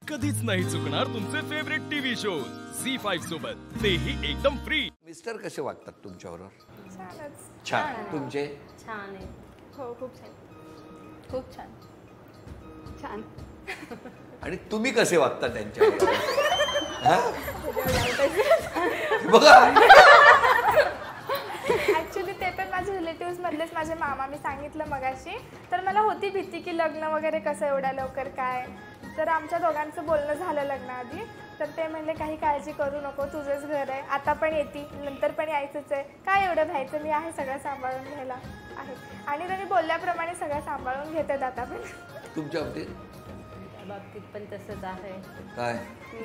कधीच नाही चुकणार तुमचे फेवरेट टीव्ही शोज झी5 सोबत, तेही एकदम फ्री। मिस्टर कसे वागतात तुमच्याबरोबर? छानच। छान। तुमचे? छान आहे। हो, खूप छान, खूप छान छान। आणि तुम्ही कसे वागता त्यांच्याबरोबर? बघा, ऍक्च्युली ते पण माझे रिलेटिव्ह मधलेच माझे मामा, मी सांगितलं मगाशी, तर मला होती भीती की लग्न वगैरे कसं एवढ्या लवकर काय, तर आमच्या दोघांचं बोलणं झालं लग्नाआधी, तर ते म्हणले काही काळजी करू नको, तुझंच घर आहे, आता पण येते, नंतर पण यायचंच आहे, काय एवढं भ्यायचं, मी आहे सगळं सांभाळून घ्यायला आहे। आणि त्यांनी बोलल्याप्रमाणे सगळं सांभाळून घेतात आता पण। तुमच्या बाबतीत पण तसंच आहे। काय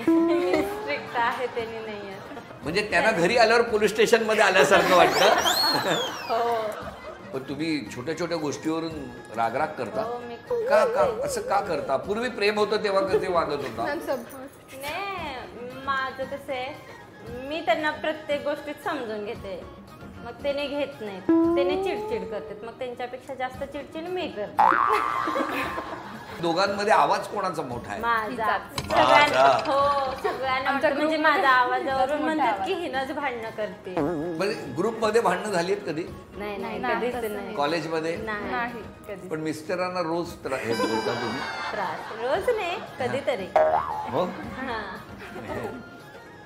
स्ट्रिक्ट आहे त्यांनी नाही आहे, म्हणजे त्यांना घरी आल्यावर पोलीस स्टेशन मध्ये आल्यासारखं वाटतं? हो। पण तुम्ही छोट्या छोट्या गोष्टीवरून रागराग करता? हो, मी का का असं का करता? पूर्वी प्रेम होतं तेव्हा कसे वागत होता? नाही, माझं कसं आहे, मी त्यांना प्रत्येक गोष्टीत समजून घेते, मग त्याने घेत नाहीत, त्याने चिडचिड करतात, मग त्यांच्यापेक्षा जास्त चिडचिड मी करते। दोघांमध्ये आवाज कोणाचा मोठा आहे? माझा। सगळ्यांना, हो, सगळ्यांना म्हणजे माझ्या आवाजावरून म्हणतात की हिनच भांडणं करते। म्हणजे ग्रुप मध्ये भांडणं झाली आहेत कधी? नाही नाही, कधीच नाही। कॉलेजमध्ये नाही कधी। पण मिस्टरांना रोज हे बोलता तुम्ही? त्रास रोज नाही, कधीतरी। हो,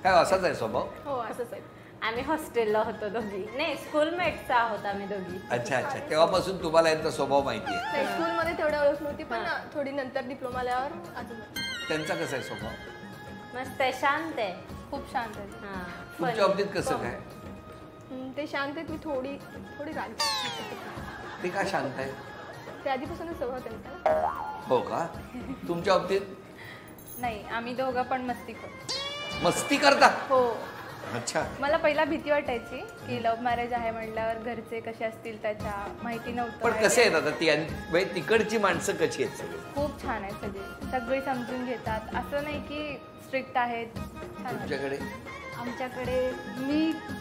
काय असाच आहे स्वभाव? हो, असंच आहे। आम्ही हॉस्टेलला होतो दोघी, नाही स्कूलमेट्स आहोत आम्ही दोघी। अच्छा अच्छा, तेव्हापासून तुम्हाला यांचा स्वभाव माहिती आहे? नाही, स्कूलमध्ये तेवढं ओळख नव्हती, पण थोडी नंतर डिप्लोमा आल्यावर अजून। त्यांचा कसा आहे स्वभाव? मस्त आहे, शांत आहे, खूप शांत आहे। हां। तुमच्या बाबतीत कसं काय? ते शांत आहेत, मी थोडी राग। ते का शांत आहे? ते आधीपासूनच स्वभाव त्यांचा। हो का? तुमच्या बाबतीत? नाही, आम्ही दोघं पण मस्ती करतो। मस्ती करता? हो। अच्छा। मला पहिला भीती वाटायची की लव्ह मॅरेज आहे म्हटल्यावर घरचे कसे असतील त्याच्या माहिती नव्हतं। पण कसे आहेत आता ती तिकडची माणसं कशी आहेत सगळी? खूप छान आहेत सगळी समजून घेतात, असं नाही की स्ट्रिक्ट आहेत। तुमच्याकडे? आमच्याकडे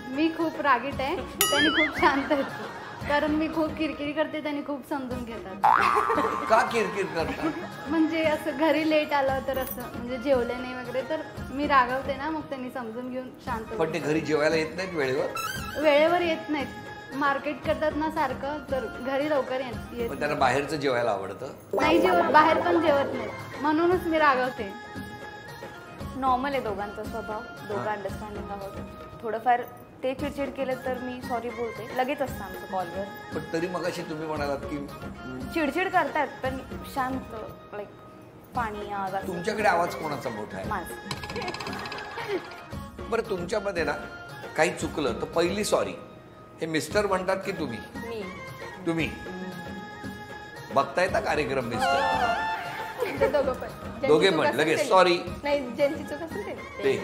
मी खूप रागीट आहे, त्यांनी खूप शांत आहेत, कारण मी खूप किरकिरी करते, त्यांनी खूप समजून घेतात। का किरकिर करतात? म्हणजे असं घरी लेट आलं तर, असं म्हणजे जेवले नाही वगैरे तर मी रागवते ना, मग त्यांनी समजून घेऊन शांत। पण ते घरी जेवायला येत नाहीत वेळेवर? वेळेवर येत नाहीत, मार्केट करतात ना सारखं, तर घरी लवकर येत पण त्यांना बाहेरचं जेवायला आवडतं? नाही जेवत, बाहेर पण जेवत नाही, म्हणूनच मी रागवते। नॉर्मल आहे दोघांचा स्वभाव, दोघं अंडरस्टँडिंग आहोत। थोडंफार ते चिडचिड केलं तर मी सॉरी बोलते, लगेच असतं आमचं कॉलवर। पण तरी मगाशी तुम्ही म्हणालात की चिडचिड करतात पण शांत, लाईक पाणी आवाज। तुमच्याकडे आवाज कोणाचा मोठा आहे? माझा। बरं, तुमच्यामध्ये ना काही चुकलं तर पहिली सॉरी हे मिस्टर म्हणतात की तुम्ही? तुम्ही बघताय ना कार्यक्रम मिस्टर? दोघे पण लगेच सॉरी? नाही, ज्यांची चूक असेल ते।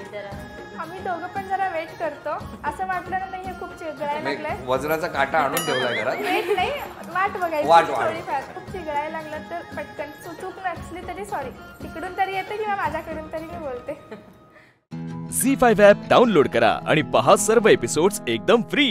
आम्ही दोघं पण जरा वेट करतो, असं वाटलं ना, नाही हे खूप चिघळायला लागलंय, वजनाचा काटा आणून ठेवलाय घरात, वेट नाही, वाट बघायची थोडीफार, खूप चिघळायला लागलं तर पटकन, चूक नसली तरी सॉरी, तिकडून तरी येते किंवा माझ्याकडून तरी मी बोलते। झी5 ॲप डाउनलोड करा आणि पहा सर्व एपिसोड्स एकदम फ्री।